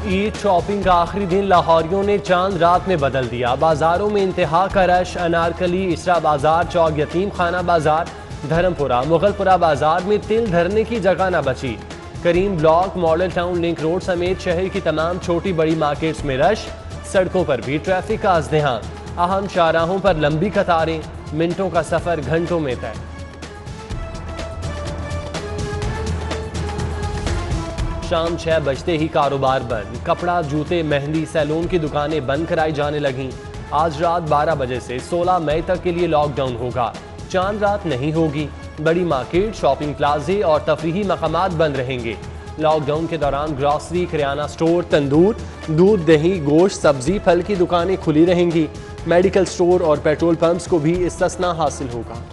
Eid shopping का आखिरी दिन लाहौरियों ने चांद रात में बदल दिया। बाजारों में इंतहा का रश। अनारकली, इसरा बाजार, चौक यतीम खाना बाजार, धर्मपुरा, मुगलपुरा बाजार में तिल धरने की जगह न बची। Karim block, model town, link road समेत शहर की तमाम छोटी बड़ी मार्केट्स में रश। सड़कों पर भी ट्रैफिक का अज़्दिहाम। अहम शाहराहों पर लंबी कतारें, मिनटों का सफर घंटों में तय। शाम 6 बजते ही कारोबार बंद। कपड़ा, जूते, मेहंदी, सैलून की दुकानें बंद कराई जाने लगीं। आज रात 12 बजे से 16 मई तक के लिए लॉकडाउन होगा। चांद रात नहीं होगी। बड़ी मार्केट, शॉपिंग प्लाजे और तफरीही मकामात बंद रहेंगे। लॉकडाउन के दौरान ग्रॉसरी, किराना स्टोर, तंदूर, दूध, दही, गोश्त, सब्जी, फल की दुकानें खुली रहेंगी। मेडिकल स्टोर और पेट्रोल पंप्स को भी इस्तिस्ना हासिल होगा।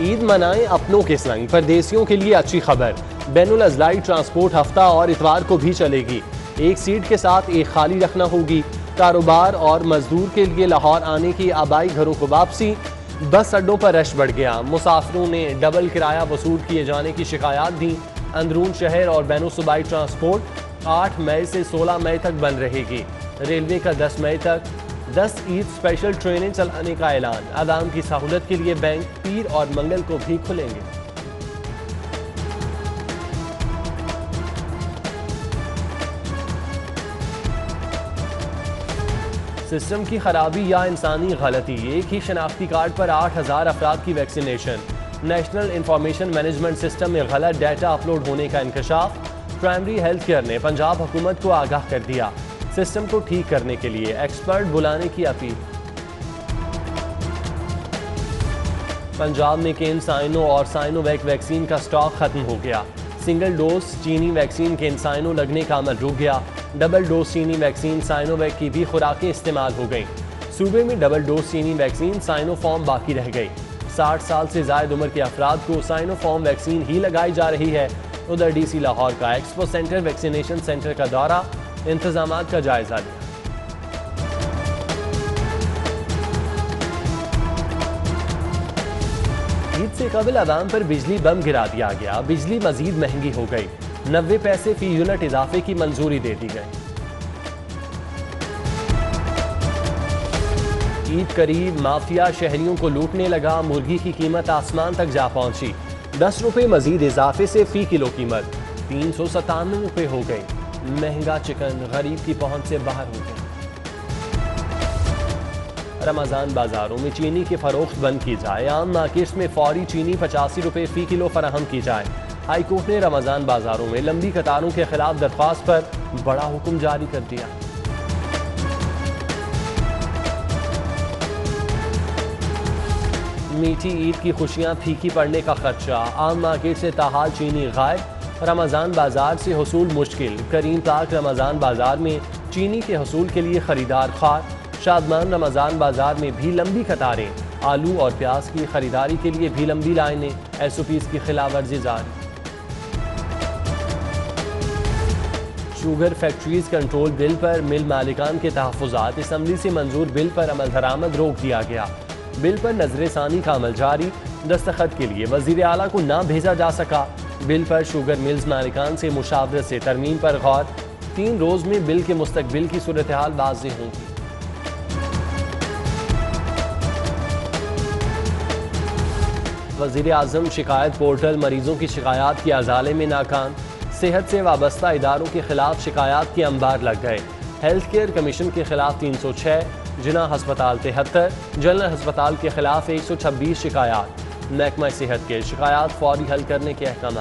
ईद मनाएं अपनों के संग। परदेसियों के लिए अच्छी खबर। बैनुल अज़लाई ट्रांसपोर्ट हफ्ता और इतवार को भी चलेगी। एक सीट के साथ एक खाली रखना होगी। कारोबार और मजदूर के लिए लाहौर आने की आबाई घरों को वापसी। बस अड्डों पर रश बढ़ गया। मुसाफिरों ने डबल किराया वसूल किए जाने की शिकायत दी। अंदरून शहर और बैनुल सूबाई ट्रांसपोर्ट 8 मई से 16 मई तक बंद रहेगी। रेलवे का 10 मई तक 10 ईद स्पेशल ट्रेनें चलाने का ऐलान। आवाम की सहूलत के लिए बैंक पीर और मंगल को भी खुलेंगे। सिस्टम की खराबी या इंसानी गलती। एक ही शनाख्ती कार्ड पर 8000 अफराद की vaccination. National information management system में गलत डाटा अपलोड होने का इंकशाफ। प्राइमरी हेल्थ केयर ने पंजाब हुकूमत को आगाह कर दिया। सिस्टम को ठीक करने के लिए एक्सपर्ट बुलाने की अपील। पंजाब में केन साइनो और साइनोवैक वैक्सीन का स्टॉक खत्म हो गया। सिंगल डोज चीनी वैक्सीन केन साइनो लगने का अमल रुक गया। डबल डोज चीनी वैक्सीन साइनोवैक की भी खुराकें इस्तेमाल हो गईं। सूबे में डबल डोज चीनी वैक्सीन साइनोफॉर्म बाकी रह गई। 60 साल से जायद उम्र के अफराद को साइनोफॉर्म वैक्सीन ही लगाई जा रही है। उधर DC लाहौर का एक्सपो सेंटर वैक्सीनेशन सेंटर का दौरा, इंतजामात का जायजा लिया। ईद से कबल अवाम पर बिजली बम गिरा दिया गया। बिजली मजीद महंगी हो गई। 90 पैसे फी यूनिट इजाफे की मंजूरी दे दी गई। ईद करीब, माफिया शहरियों को लूटने लगा। मुर्गी की कीमत आसमान तक जा पहुंची। 10 रुपए मजीद इजाफे से फी किलो कीमत 397 रुपए हो गई। महंगा चिकन गरीब की पहुंच से बाहर हो गया। रमजान बाजारों में चीनी की फरोख्त बंद की जाए। आम मार्केट्स में फौरी चीनी 85 रुपए फी किलो फराहम की जाए। हाई कोर्ट ने रमजान बाजारों में लंबी कतारों के खिलाफ दरख्वास्त पर बड़ा हुक्म जारी कर दिया। मीठी ईद की खुशियां फीकी पड़ने का खदशा। आम मार्केट से ताहाल चीनी गायब। रमजान बाजार से हसूल मुश्किल। करीम पार्क रमजान बाजार में चीनी के हसूल के लिए खरीदार खार। शादमान रमजान बाजार में भी लंबी कतारें। आलू और प्याज की खरीदारी के लिए भी लंबी लाइनें। SOPs की खिलाफ वर्जी जारी। शुगर फैक्ट्रीज कंट्रोल बिल पर मिल मालिकान के तहफ़्फ़ुज़ात। असम्बली से मंजूर बिल पर अमल दरामद रोक दिया गया। बिल पर नजरसानी का अमल जारी। दस्तखत के लिए वज़ीर आला को ना भेजा जा सका। बिल पर शुगर मिल्स मालिकान से मुशावरत से तरमीम पर गौर। 3 रोज में बिल के मुस्तकबिल की सूरत हाल वाज़ेह होगी। वज़ीर आज़म शिकायत पोर्टल मरीजों की शिकायत की अजाले में नाकाम। सेहत से वाबस्ता इदारों के खिलाफ शिकायत के अंबार लग गए। हेल्थ केयर कमीशन के खिलाफ 306, जिना हस्पताल 73, जनरल हस्पताल के खिलाफ 126 शिकायत। महकमा सेहत के शिकायत फौरी हल करने के अहकाम।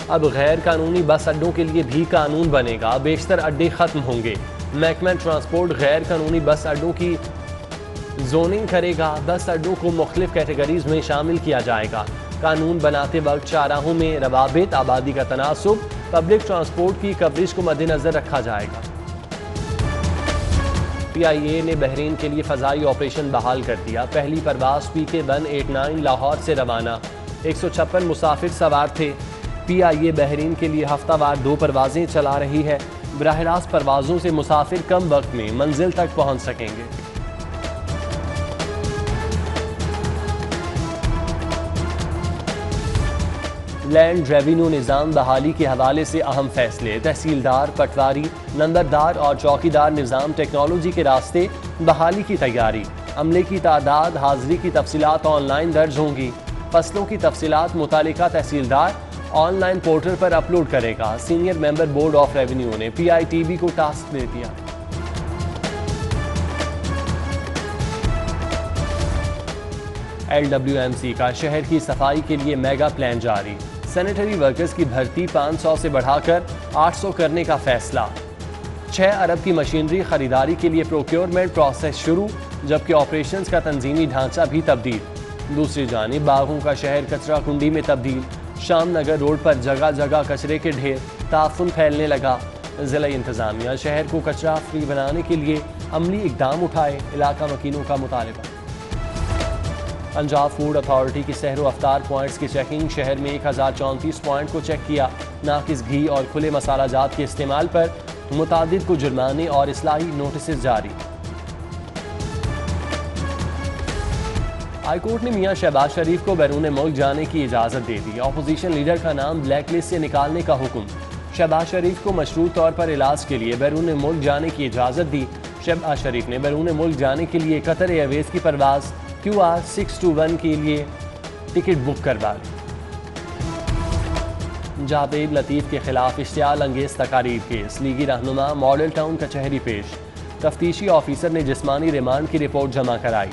अब गैर कानूनी बस अड्डों के लिए भी कानून बनेगा। बेशतर अड्डे खत्म होंगे। महकमा ट्रांसपोर्ट गैर कानूनी बस अड्डों की जोनिंग करेगा। बस अड्डों को मुख्तलिफ कैटेगरीज में शामिल किया जाएगा। कानून बनाते वक्त शाहराहों में रवाबित, आबादी का तनासुब, पब्लिक ट्रांसपोर्ट की कवरेज को मद्देनजर रखा जाएगा। PIA ने बहरीन के लिए फ़ज़ाई ऑपरेशन बहाल कर दिया। पहली परवाज PK-189 लाहौर से रवाना। 156 मुसाफिर सवार थे। PIA बहरीन के लिए हफ्तावार 2 परवाजें चला रही है। बराह रास्त परवाज़ों से मुसाफिर कम वक्त में मंजिल तक पहुँच सकेंगे। लैंड रेवेन्यू निज़ाम बहाली के हवाले से अहम फैसले। तहसीलदार, पटवारी, नंबरदार और चौकीदार निज़ाम टेक्नोलॉजी के रास्ते बहाली की तैयारी। अमले की तादाद, हाजिरी की तफसीलात ऑनलाइन दर्ज होंगी। फसलों की तफसीलात मुतालिका तहसीलदार ऑनलाइन पोर्टल पर अपलोड करेगा। Senior member board of revenue ने PITB को टास्क दे दिया। LWMC का शहर की सफाई के लिए मेगा प्लान जारी। सैनिटरी वर्कर्स की भर्ती 500 से बढ़ाकर 800 करने का फैसला। 6 अरब की मशीनरी खरीदारी के लिए प्रोक्योरमेंट प्रोसेस शुरू, जबकि ऑपरेशंस का तंजीमी ढांचा भी तब्दील। दूसरी जानिब बागों का शहर कचरा कुंडी में तब्दील। शाम नगर रोड पर जगह जगह कचरे के ढेर, ताफुन फैलने लगा। जिला इंतजामिया शहर को कचरा फ्री बनाने के लिए अमली इकदाम उठाए, इलाका वकीलों का मुतालबा। पंजाब फूड अथॉरिटी की सहरो अफ्तार पॉइंट्स की चेकिंग। शहर में 1034 पॉइंट को चेक किया। नाकिस घी और खुले मसाला जात के इस्तेमाल पर मुतादिद को जुर्माने और इस्लाही नोटिस जारी। हाईकोर्ट ने मियां शहबाज शरीफ को बैरून मुल्क जाने की इजाज़त दे दी। अपोजिशन लीडर का नाम ब्लैक लिस्ट से निकालने का हुक्म। शहबाज शरीफ को मशरूत तौर पर इलाज के लिए बैरून मुल्क जाने की इजाज़त दी। शहबाज शरीफ ने बैरून मुल्क जाने के लिए कतर एयरवेज की परवाज़ QR 621 के लिए टिकट बुक करवा ली। जावेद लतीफ़ के खिलाफ इश्तियाल अंगेज तकारीर केस। लीगी रहनुमा मॉडल टाउन कचहरी पेश। तफ्तीशी ऑफिसर ने जिस्मानी रिमांड की रिपोर्ट जमा कराई।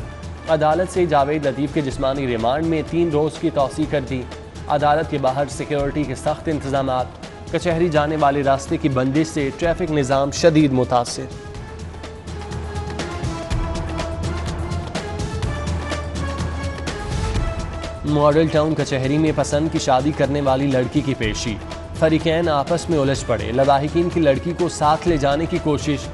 अदालत से जावेद लतीफ़ के जिस्मानी रिमांड में 3 रोज़ की तौसीह कर दी। अदालत के बाहर सिक्योरिटी के सख्त इंतजामात। कचहरी जाने वाले रास्ते की बंदिश से ट्रैफिक निज़ाम शदीद मुतासिर। मॉडल टाउन कचहरी में पसंद की शादी करने वाली लड़की की पेशी। फरीकैन आपस में उलझ पड़े। लवाहिकीन की लड़की को साथ ले जाने की कोशिश।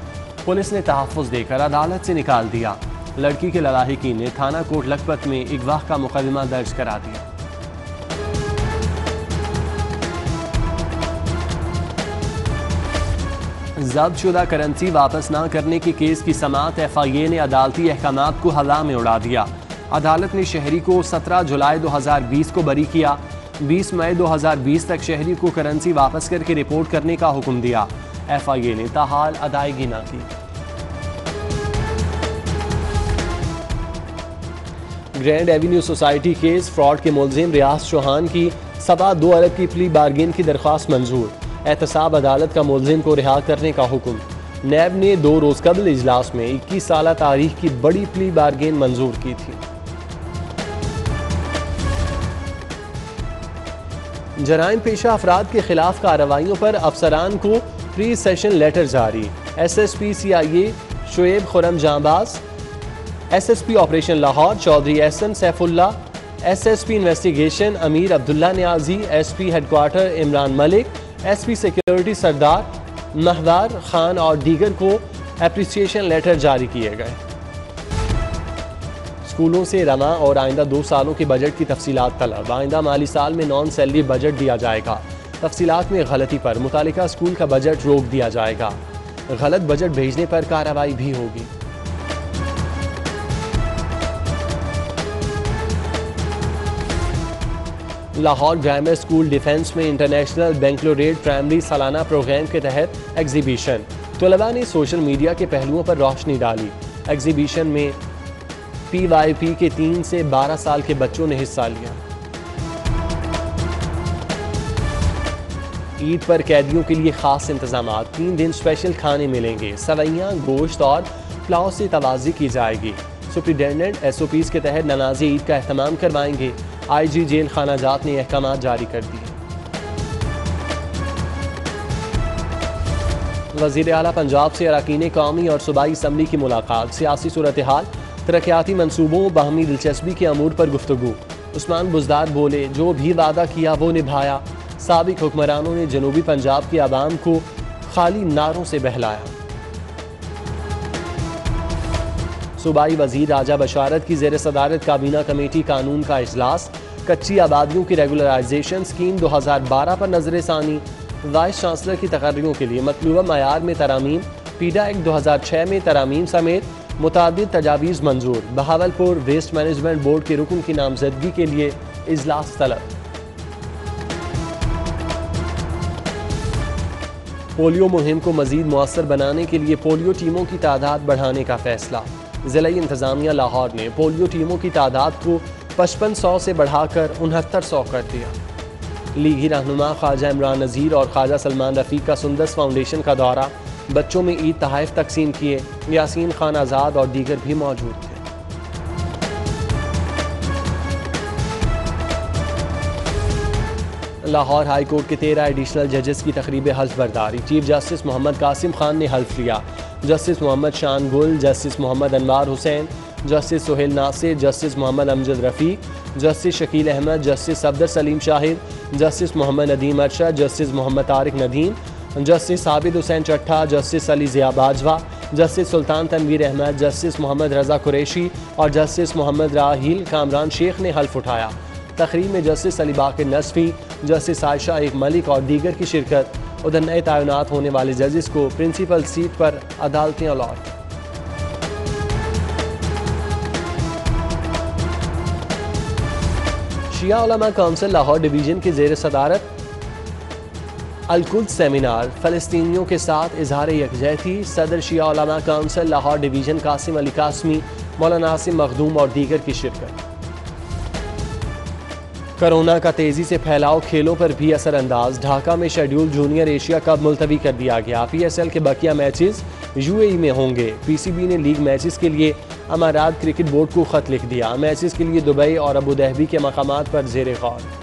पुलिस ने तहफ़्फ़ुज़ देकर अदालत से निकाल दिया। लड़की के लवाहिकीन ने थाना कोट लखपत में अगवा का मुकदमा दर्ज करा दिया। जब्त शुदा करेंसी वापस न करने के केस की समाअत FIA ने अदालती अहकामात को हवा में उड़ा दिया। अदालत ने शहरी को 17 जुलाई 2020 को बरी किया। 20 मई 2020 तक शहरी को करेंसी वापस करके रिपोर्ट करने का हुक्म दिया। FIA ने ताहाल अदायगी न की। Grand Avenue society case fraud के मुलजिम रियाज चौहान की 2.25 अरब की प्ली बार्गेन की दरख्वास्त मंजूर। एहतसाब अदालत का मुलजिम को रिहा करने का हुक्म। नैब ने 2 रोज़ कबल इजलास में 21 साल तारीख की बड़ी प्ली बार्गेन मंजूर की थी। जराइम पेशा अफराद के खिलाफ कार्रवाइयों पर अफसरान को प्री सेशन लेटर जारी। SSP CIA Shoaib Khurram Janbaz, SSP operation Lahore Chaudhry Ehsan Saifullah, SSP investigation Amir Abdullah Niazi, SP headquarter Imran Malik, SP security Sardar Mahwar Khan और दीगर को एप्रिसिएशन लेटर जारी किए गए। स्कूलों से रमा और आइंदा 2 सालों के बजट की तफसीलात तलब। आइंदा माली साल में नॉन सैलरी बजट दिया जाएगा। तफसीलात में गलती पर मुतालिका स्कूल का बजट रोक दिया जाएगा। गलत बजट भेजने पर कार्रवाई भी होगी। लाहौर ग्रामर स्कूल डिफेंस में इंटरनेशनल बैंकलोरेट प्राइमरी सालाना प्रोग्राम के तहत एग्जीबिशन। तलबा ने सोशल मीडिया के पहलुओं पर रोशनी डाली। एग्जीबिशन में PYP के 3 से 12 साल के बच्चों ने हिस्सा लिया। ईद पर कैदियों के लिए खास इंतजाम। 3 दिन स्पेशल खाने मिलेंगे। सवैयाँ, गोश्त और पुलाव से तवाज़ी की जाएगी। सुप्रिटेंडेंट SOPs के तहत नमाज़ ईद का एहतमाम करवाएंगे। IG जेल खाना जात ने अहकाम जारी कर दिए। वज़ीर आला पंजाब से अरकान कौमी और सूबाई असम्बली की मुलाकात। सियासी सूरत हाल, तरक्याती मनसूबों, बाहमी दिलचस्पी के अमूर पर गुफ्तगू। उस्मान बुज़दार बोले, जो भी वादा किया वो निभाया। साबिक हुक्मरानों ने जनूबी पंजाब के आवाम को खाली नारों से बहलाया। सूबाई वज़ीर राजा बशारत की ज़ेर सदारत काबीना कमेटी कानून का इजलास। कच्ची आबादियों की रेगुलराइजेशन स्कीम 2012 पर नजर सानी। वाइस चांसलर की तकर्रियों के लिए मतलूबा मयार में तरामीम, पीडा एक्ट 2006 में तरामीम समेत मुतादिद तजावीज़ मंजूर। बहावलपुर वेस्ट मैनेजमेंट बोर्ड के रुकन की नामजदगी के लिए इजलास तलब। पोलियो मुहिम को मजीद मुअस्सर बनाने के लिए पोलियो टीमों की तादाद बढ़ाने का फैसला। ज़िला इंतज़ामिया लाहौर ने पोलियो टीमों की तादाद को 5500 से बढ़ाकर 6900 कर दिया। लीगी रहनुमा ख्वाजा इमरान नज़ीर और ख्वाजा सलमान रफ़ीक का सुंदस फाउंडेशन का दौरा, बच्चों में ईद तोहफ़े तकसीम किए। यासीन खान आज़ाद और दीगर भी मौजूद थे। लाहौर हाई कोर्ट के 13 एडिशनल जजेस की तकरीब हल्फ बर्दारी। चीफ जस्टिस मोहम्मद कासिम खान ने हल्फ लिया। Justice Mohammad Shan Gul, justice Mohammad Anwar Hussain, justice Sohail Nasir, justice Mohammad Amjad Rafiq, justice Shakeel Ahmad, justice Safdar Saleem Shahid, justice Mohammad Nadeem Arshad, justice Mohammad Tariq Nadeem, justice Sabid Hussain Chattha, justice Ali Zia Bajwa, justice Sultan Tanveer Ahmad, justice Mohammad Raza Qureshi और जस्टिस मोहम्मद राहील कामरान शेख ने हल्फ उठाया। तकरीब में जस्टिस अली बाकर नसफी, जस्टिस आयशा एक मलिक और दीगर की शिरकत। उधर नए तैनात होने वाले जजेस को प्रिंसिपल सीट पर अदालतें अलॉट। शिया उलमा काउंसिल लाहौर डिवीज़न की ज़ेर सदारत अल-कुद्स सेमिनार। फ़लस्तीनियों के साथ इजहार यकजहती। सदर शिया उलमा काउंसिल लाहौर डिवीज़न कासिम अली कासमी, मौलाना आसिम मखदूम और दीगर की शिरकत। कोरोना का तेजी से फैलाव खेलों पर भी असरअंदाज। ढाका में शेड्यूल जूनियर एशिया कप मुलतवी कर दिया गया। PSL के बकिया मैचेस UAE में होंगे। PCB ने लीग मैचेस के लिए अमारात क्रिकेट बोर्ड को खत लिख दिया। मैचेस के लिए दुबई और अबू धाबी के मकामात पर ज़ेर गौर।